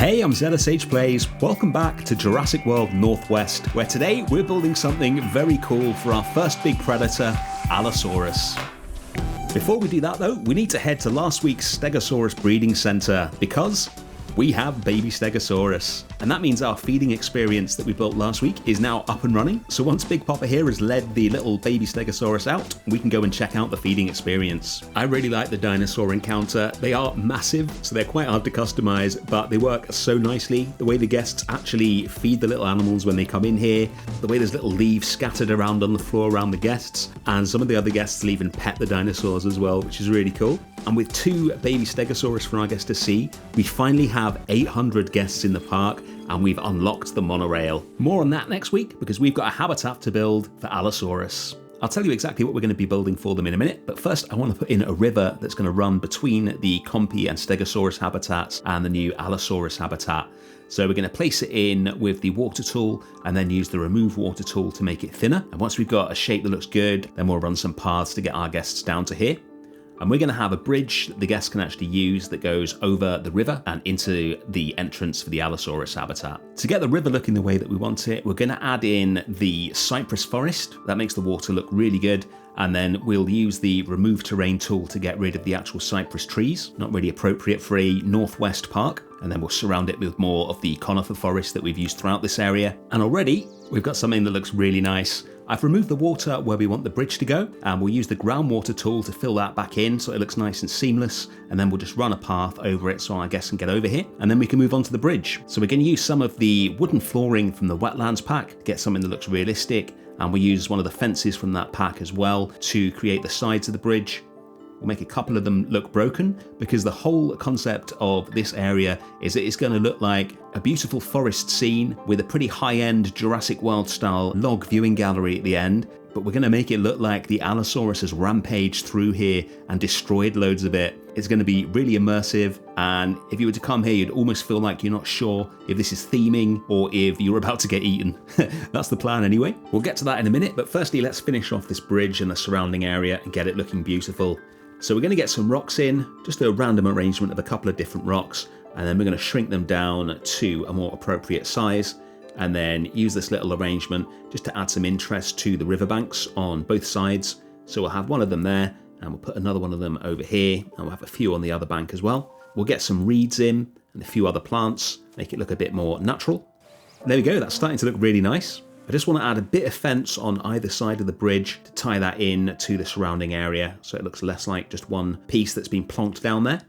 Hey, I'm ZSH Plays. Welcome back to Jurassic World North West, where today we're building something very cool for our first big predator, Allosaurus. Before we do that though, we need to head to last week's Stegosaurus breeding center because we have baby Stegosaurus. And that means our feeding experience that we built last week is now up and running. So once Big Papa here has led the little baby Stegosaurus out, we can go and check out the feeding experience. I really like the dinosaur encounter. They are massive, so they're quite hard to customize, but they work so nicely. The way the guests actually feed the little animals when they come in here, the way there's little leaves scattered around on the floor around the guests, and some of the other guests will even pet the dinosaurs as well, which is really cool. And with two baby Stegosaurus for our guests to see, we finally have 800 guests in the park, and we've unlocked the monorail. More on that next week, because we've got a habitat to build for Allosaurus. I'll tell you exactly what we're going to be building for them in a minute, but first I want to put in a river that's going to run between the Compy and Stegosaurus habitats and the new Allosaurus habitat. So we're going to place it in with the water tool and then use the remove water tool to make it thinner. And once we've got a shape that looks good, then we'll run some paths to get our guests down to here. And we're going to have a bridge that the guests can actually use that goes over the river and into the entrance for the Allosaurus habitat. To get the river looking the way that we want it, we're going to add in the cypress forest. That makes the water look really good. And then we'll use the remove terrain tool to get rid of the actual cypress trees. Not really appropriate for a northwest park. And then we'll surround it with more of the conifer forest that we've used throughout this area. And already we've got something that looks really nice. I've removed the water where we want the bridge to go, and we'll use the groundwater tool to fill that back in so it looks nice and seamless, and then we'll just run a path over it so our guests can get over here, and then we can move on to the bridge. So we're going to use some of the wooden flooring from the wetlands pack to get something that looks realistic, and we'll use one of the fences from that pack as well to create the sides of the bridge. We'll make a couple of them look broken because the whole concept of this area is that it's going to look like a beautiful forest scene with a pretty high-end Jurassic World style log viewing gallery at the end, but we're going to make it look like the Allosaurus has rampaged through here and destroyed loads of it. It's going to be really immersive, and if you were to come here, you'd almost feel like you're not sure if this is theming or if you're about to get eaten. That's the plan anyway. We'll get to that in a minute, but firstly, let's finish off this bridge and the surrounding area and get it looking beautiful. So we're going to get some rocks in, just a random arrangement of a couple of different rocks, and then we're going to shrink them down to a more appropriate size, and then use this little arrangement just to add some interest to the riverbanks on both sides. So we'll have one of them there, and we'll put another one of them over here, and we'll have a few on the other bank as well. We'll get some reeds in and a few other plants, make it look a bit more natural. There we go, that's starting to look really nice. I just want to add a bit of fence on either side of the bridge to tie that in to the surrounding area so it looks less like just one piece that's been plonked down there.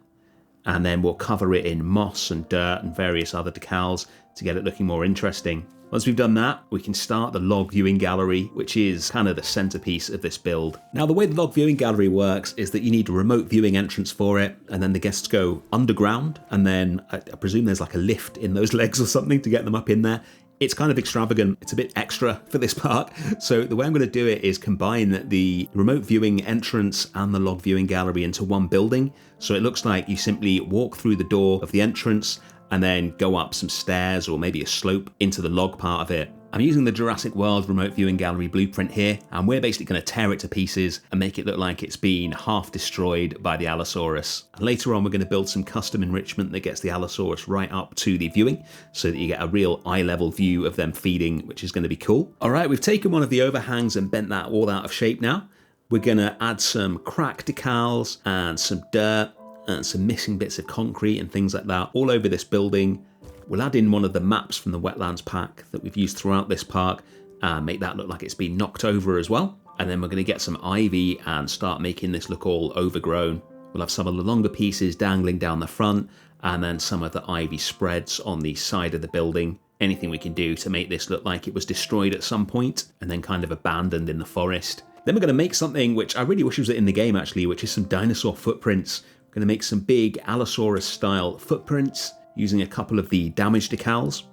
And then we'll cover it in moss and dirt and various other decals to get it looking more interesting. Once we've done that, we can start the log viewing gallery, which is kind of the centerpiece of this build. Now, the way the log viewing gallery works is that you need a remote viewing entrance for it, and then the guests go underground, and then I presume there's like a lift in those legs or something to get them up in there. It's kind of extravagant. It's a bit extra for this park. So the way I'm going to do it is combine the remote viewing entrance and the log viewing gallery into one building. So it looks like you simply walk through the door of the entrance and then go up some stairs or maybe a slope into the log part of it. I'm using the Jurassic World remote viewing gallery blueprint here, and we're basically going to tear it to pieces and make it look like it's been half destroyed by the Allosaurus. And later on, we're going to build some custom enrichment that gets the Allosaurus right up to the viewing so that you get a real eye-level view of them feeding, which is going to be cool. All right, we've taken one of the overhangs and bent that all out of shape now. We're going to add some crack decals and some dirt and some missing bits of concrete and things like that all over this building. We'll add in one of the maps from the wetlands pack that we've used throughout this park and make that look like it's been knocked over as well. And then we're going to get some ivy and start making this look all overgrown. We'll have some of the longer pieces dangling down the front and then some of the ivy spreads on the side of the building. Anything we can do to make this look like it was destroyed at some point and then kind of abandoned in the forest. Then we're going to make something which I really wish was in the game actually, which is some dinosaur footprints. We're going to make some big Allosaurus style footprints using a couple of the damage decals.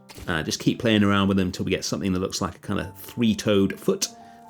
Just keep playing around with them until we get something that looks like a kind of three-toed foot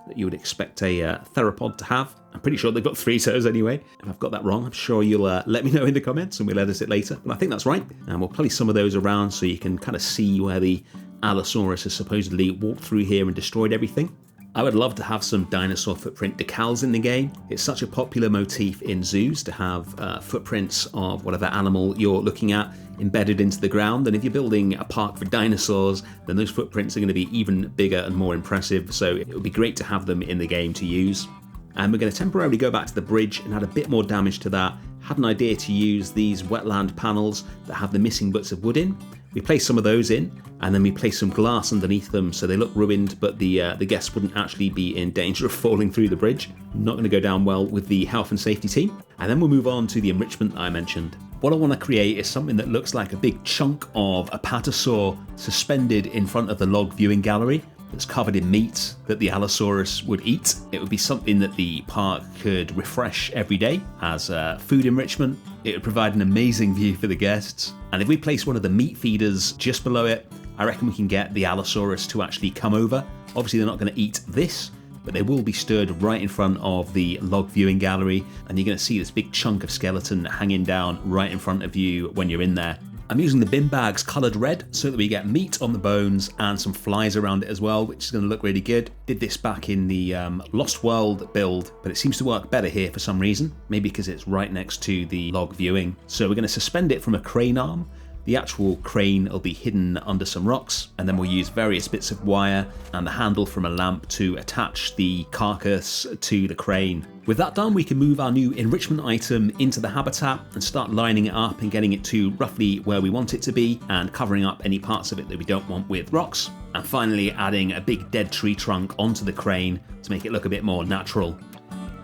that you would expect a theropod to have. I'm pretty sure they've got 3 toes anyway. If I've got that wrong, I'm sure you'll let me know in the comments and we'll edit it later. But I think that's right. And we'll place some of those around so you can kind of see where the Allosaurus has supposedly walked through here and destroyed everything. I would love to have some dinosaur footprint decals in the game. It's such a popular motif in zoos to have footprints of whatever animal you're looking at embedded into the ground. And if you're building a park for dinosaurs, then those footprints are going to be even bigger and more impressive. So it would be great to have them in the game to use. And we're going to temporarily go back to the bridge and add a bit more damage to that. Had an idea to use these wetland panels that have the missing bits of wood in. We place some of those in, and then we place some glass underneath them so they look ruined, but the guests wouldn't actually be in danger of falling through the bridge. Not going to go down well with the health and safety team. And then we'll move on to the enrichment that I mentioned. What I want to create is something that looks like a big chunk of apatosaur suspended in front of the log viewing gallery that's covered in meat that the Allosaurus would eat. It would be something that the park could refresh every day as food enrichment. It would provide an amazing view for the guests. And if we place one of the meat feeders just below it, I reckon we can get the Allosaurus to actually come over. Obviously they're not going to eat this, but they will be stood right in front of the log viewing gallery, and you're going to see this big chunk of skeleton hanging down right in front of you when you're in there. I'm using the bin bags coloured red so that we get meat on the bones and some flies around it as well, which is going to look really good. Did this back in the Lost World build, but it seems to work better here for some reason, maybe because it's right next to the log viewing. So we're going to suspend it from a crane arm. The actual crane will be hidden under some rocks, and then we'll use various bits of wire and the handle from a lamp to attach the carcass to the crane. With that done, we can move our new enrichment item into the habitat and start lining it up and getting it to roughly where we want it to be, and covering up any parts of it that we don't want with rocks. And finally adding a big dead tree trunk onto the crane to make it look a bit more natural.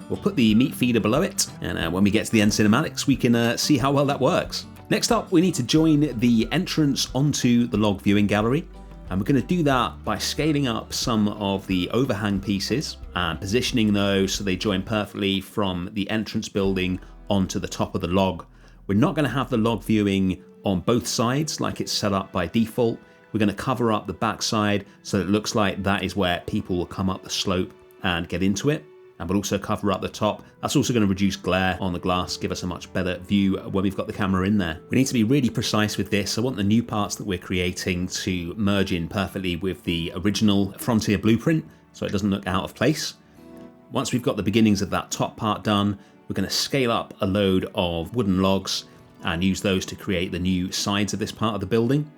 We'll put the meat feeder below it, and when we get to the end cinematics, we can see how well that works. Next up, we need to join the entrance onto the log viewing gallery, and we're going to do that by scaling up some of the overhang pieces and positioning those so they join perfectly from the entrance building onto the top of the log. We're not going to have the log viewing on both sides like it's set up by default. We're going to cover up the back side so it looks like that is where people will come up the slope and get into it. And we'll also cover up the top. That's also going to reduce glare on the glass, give us a much better view when we've got the camera in there. We need to be really precise with this. I want the new parts that we're creating to merge in perfectly with the original Frontier blueprint so it doesn't look out of place. Once we've got the beginnings of that top part done, we're going to scale up a load of wooden logs and use those to create the new sides of this part of the building.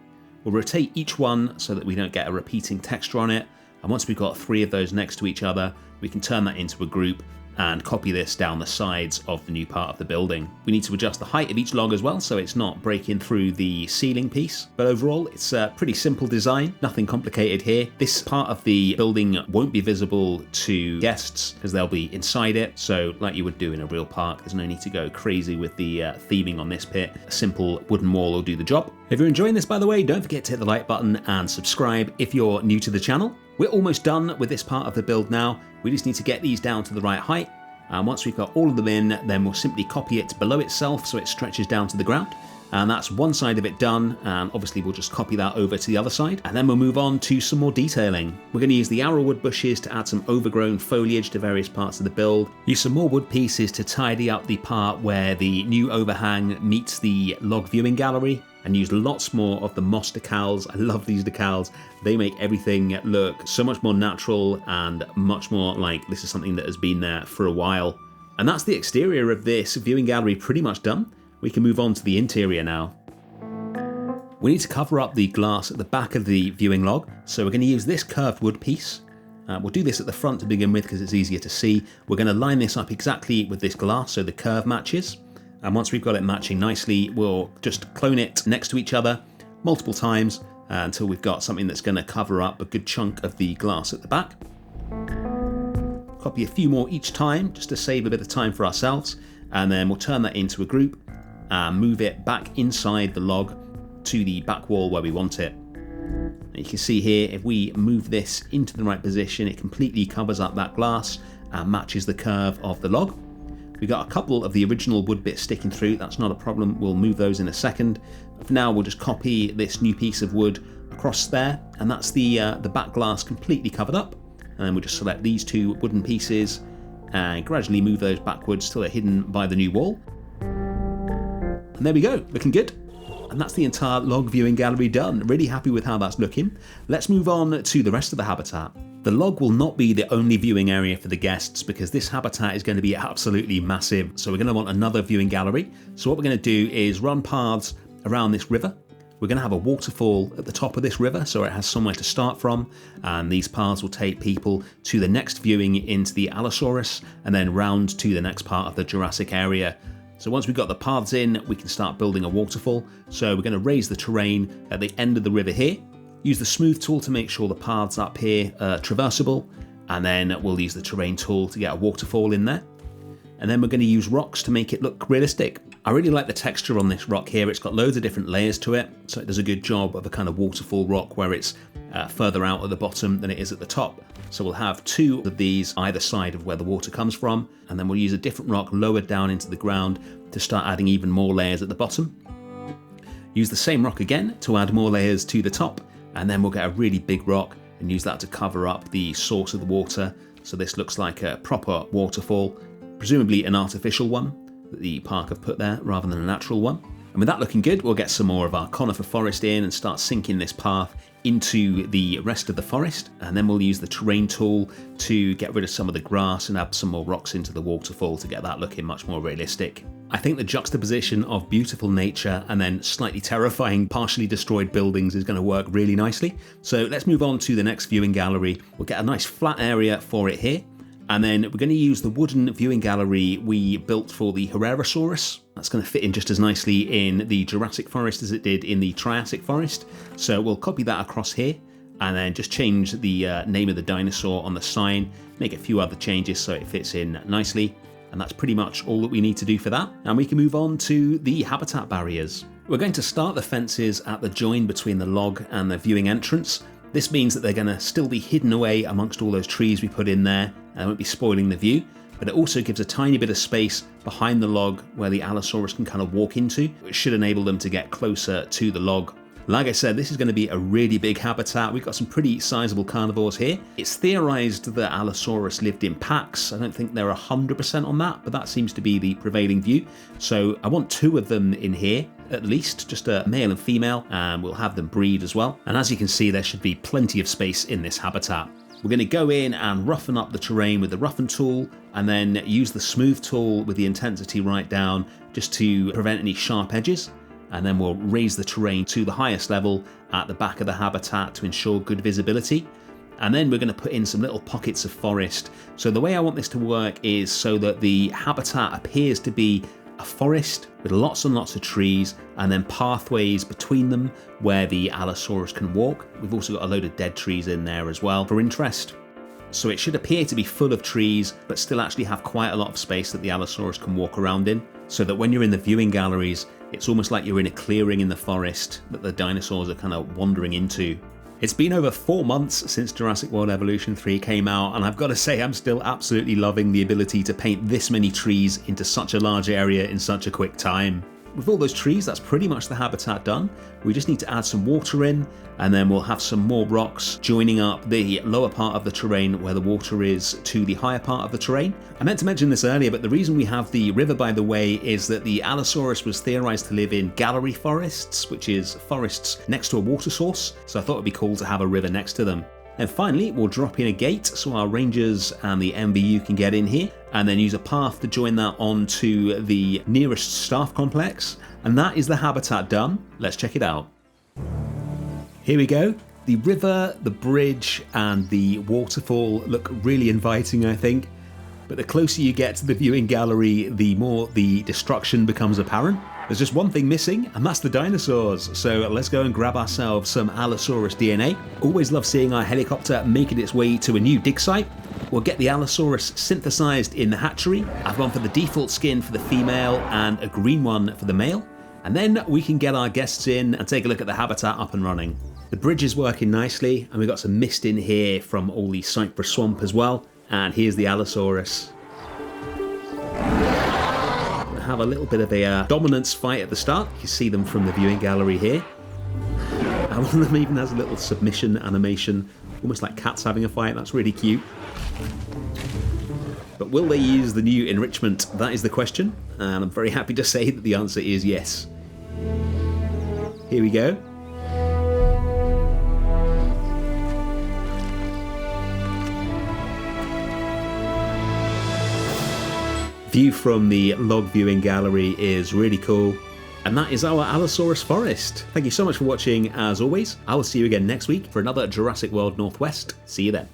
We'll rotate each one so that we don't get a repeating texture on it. And once we've got 3 of those next to each other, we can turn that into a group and copy this down the sides of the new part of the building. We need to adjust the height of each log as well so it's not breaking through the ceiling piece. But overall, it's a pretty simple design, nothing complicated here. This part of the building won't be visible to guests because they'll be inside it. So like you would do in a real park, there's no need to go crazy with the theming on this pit. A simple wooden wall will do the job. If you're enjoying this, by the way, don't forget to hit the like button and subscribe if you're new to the channel. We're almost done with this part of the build now. We just need to get these down to the right height. And once we've got all of them in, then we'll simply copy it below itself so it stretches down to the ground. And that's one side of it done, and obviously we'll just copy that over to the other side, and then we'll move on to some more detailing. We're going to use the arrowwood bushes to add some overgrown foliage to various parts of the build, use some more wood pieces to tidy up the part where the new overhang meets the log viewing gallery, and use lots more of the moss decals. I love these decals. They make everything look so much more natural and much more like this is something that has been there for a while. And that's the exterior of this viewing gallery pretty much done. We can move on to the interior now. We need to cover up the glass at the back of the viewing log, so we're going to use this curved wood piece. We'll do this at the front to begin with because it's easier to see. We're going to line this up exactly with this glass so the curve matches. And once we've got it matching nicely, we'll just clone it next to each other multiple times until we've got something that's going to cover up a good chunk of the glass at the back. Copy a few more each time just to save a bit of time for ourselves, and then we'll turn that into a group and move it back inside the log to the back wall where we want it. And you can see here, if we move this into the right position, it completely covers up that glass and matches the curve of the log. We've got a couple of the original wood bits sticking through, that's not a problem, we'll move those in a second. For now, we'll just copy this new piece of wood across there, and that's the back glass completely covered up. And then we'll just select these 2 wooden pieces and gradually move those backwards till they're hidden by the new wall. And there we go, looking good. And that's the entire log viewing gallery done. Really happy with how that's looking. Let's move on to the rest of the habitat. The log will not be the only viewing area for the guests because this habitat is going to be absolutely massive. So we're going to want another viewing gallery. So what we're going to do is run paths around this river. We're going to have a waterfall at the top of this river so it has somewhere to start from, and these paths will take people to the next viewing into the Allosaurus and then round to the next part of the Jurassic area. So once we've got the paths in, we can start building a waterfall. So we're going to raise the terrain at the end of the river here, use the smooth tool to make sure the paths up here are traversable, and then we'll use the terrain tool to get a waterfall in there. And then we're going to use rocks to make it look realistic. I really like the texture on this rock here. It's got loads of different layers to it, so it does a good job of a kind of waterfall rock where it's further out at the bottom than it is at the top. So we'll have two of these either side of where the water comes from, and then we'll use a different rock lower down into the ground to start adding even more layers at the bottom. Use the same rock again to add more layers to the top, and then we'll get a really big rock and use that to cover up the source of the water. So this looks like a proper waterfall, presumably an artificial one that the park have put there rather than a natural one. And with that looking good, we'll get some more of our conifer forest in and start sinking this path into the rest of the forest, and then we'll use the terrain tool to get rid of some of the grass and add some more rocks into the waterfall to get that looking much more realistic. I think the juxtaposition of beautiful nature and then slightly terrifying partially destroyed buildings is going to work really nicely. So let's move on to the next viewing gallery. We'll get a nice flat area for it here. And then we're going to use the wooden viewing gallery we built for the Herrerasaurus. That's going to fit in just as nicely in the Jurassic forest as it did in the Triassic forest. So we'll copy that across here and then just change the name of the dinosaur on the sign, make a few other changes so it fits in nicely. And that's pretty much all that we need to do for that. And we can move on to the habitat barriers. We're going to start the fences at the join between the log and the viewing entrance. This means that they're going to still be hidden away amongst all those trees we put in there, and they won't be spoiling the view, but it also gives a tiny bit of space behind the log where the Allosaurus can kind of walk into, which should enable them to get closer to the log. Like I said, this is going to be a really big habitat. We've got some pretty sizable carnivores here. It's theorized that Allosaurus lived in packs. I don't think they're 100% on that, but that seems to be the prevailing view. So I want two of them in here, at least, just a male and female, and we'll have them breed as well. And as you can see, there should be plenty of space in this habitat. We're going to go in and roughen up the terrain with the roughen tool, and then use the smooth tool with the intensity right down just to prevent any sharp edges. And then we'll raise the terrain to the highest level at the back of the habitat to ensure good visibility. And then we're going to put in some little pockets of forest. So the way I want this to work is so that the habitat appears to be a forest with lots and lots of trees and then pathways between them where the Allosaurus can walk. We've also got a load of dead trees in there as well for interest. So it should appear to be full of trees, but still actually have quite a lot of space that the Allosaurus can walk around in, so that when you're in the viewing galleries, it's almost like you're in a clearing in the forest that the dinosaurs are kind of wandering into. It's been over 4 months since Jurassic World Evolution 3 came out, and I've got to say I'm still absolutely loving the ability to paint this many trees into such a large area in such a quick time. With all those trees, that's pretty much the habitat done. We just need to add some water in, and then we'll have some more rocks joining up the lower part of the terrain where the water is to the higher part of the terrain. I meant to mention this earlier, but the reason we have the river, by the way, is that the Allosaurus was theorized to live in gallery forests, which is forests next to a water source, so I thought it'd be cool to have a river next to them. And finally, we'll drop in a gate so our rangers and the MVU can get in here, and then use a path to join that onto the nearest staff complex. And that is the habitat done. Let's check it out. Here we go. The river, the bridge, and the waterfall look really inviting, I think. But the closer you get to the viewing gallery, the more the destruction becomes apparent. There's just one thing missing, and that's the dinosaurs. So let's go and grab ourselves some Allosaurus DNA. Always love seeing our helicopter making its way to a new dig site. We'll get the Allosaurus synthesized in the hatchery. I've gone for the default skin for the female and a green one for the male. And then we can get our guests in and take a look at the habitat up and running. The bridge is working nicely, and we've got some mist in here from all the cypress swamp as well. And here's the Allosaurus. Have a little bit of a dominance fight at the start. You see them from the viewing gallery here. And one of them even has a little submission animation, almost like cats having a fight. That's really cute. But will they use the new enrichment? That is the question, and I'm very happy to say that the answer is yes. Here we go. View from the log viewing gallery is really cool. And that is our Allosaurus forest. Thank you so much for watching as always. I will see you again next week for another Jurassic World Northwest. See you then.